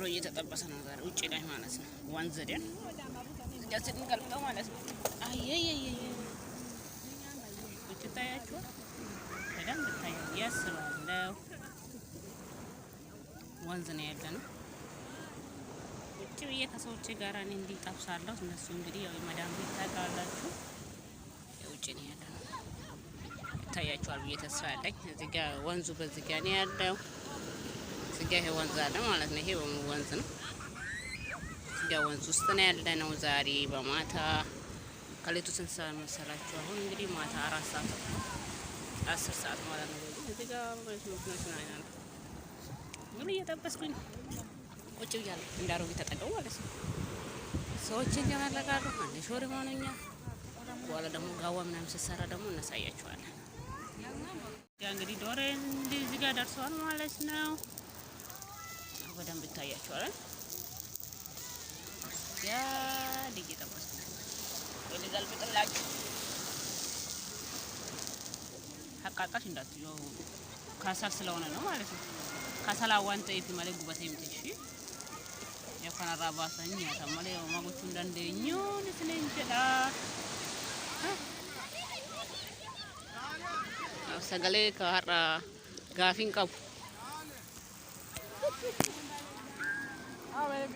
ዶሮ እየተጠበሰ ነው ዛሬ ውጪ ላይ ማለት ነው። ወንዝ ደን እጃችን እንቀልጠው ማለት ነው። አየየየ ውጪ ታያችሁ በደንብ ታያችሁ ያስባለው ወንዝ ነው ያለነው። ውጪ ብዬ ከሰዎች ጋር እኔ እንዲጠብሳለሁ እነሱ እንግዲህ ያው መዳም ቤት ታውቃላችሁ ውጪ ነው ያለነው። ይታያችኋል ብዬ ተስፋ አለኝ። እዚህ ጋር ወንዙ በዚህ ጋር ነው ያለው። እዚህ ጋር ይሄ ወንዝ አለ ማለት ነው። ይሄ ወንዝ ነው። እዚህ ጋር ወንዝ ውስጥ ነው ያለነው ዛሬ በማታ ከሌቱ ስንት ሰዓት መሰላችሁ? አሁን እንግዲህ ማታ 4 ሰዓት 10 ሰዓት ማለት ነው። እዚህ ጋር ነው ምን እየጠበስኩኝ ቁጭ ብያለሁ። እንዳሮጊ ተጠቀሙ ማለት ነው። ሰዎችን ያመለካሉ አንዴ ሾር ማነኛ በኋላ ደግሞ ጋዋ ምናምን ሲሰራ ደግሞ እናሳያችኋለን። ያ እንግዲህ ዶሮ እዚህ ጋር ደርሷል ማለት ነው። በደንብ ይታያችኋል። ያ ልጅ ጠበስኩ ወደ ገልብጥላችሁ አቃቃሽ እንዳትዩ ካሳል ስለሆነ ነው ማለት ነው። ካሳላ ዋንተ ይፍ ማለት ጉባታ ይምጥሽ ያፈና ራባሰኝ ያተማለ ማጎቹ እንደንደኙ ለስለንጀላ ሰገሌ ከሀራ ጋፊን ቀቡ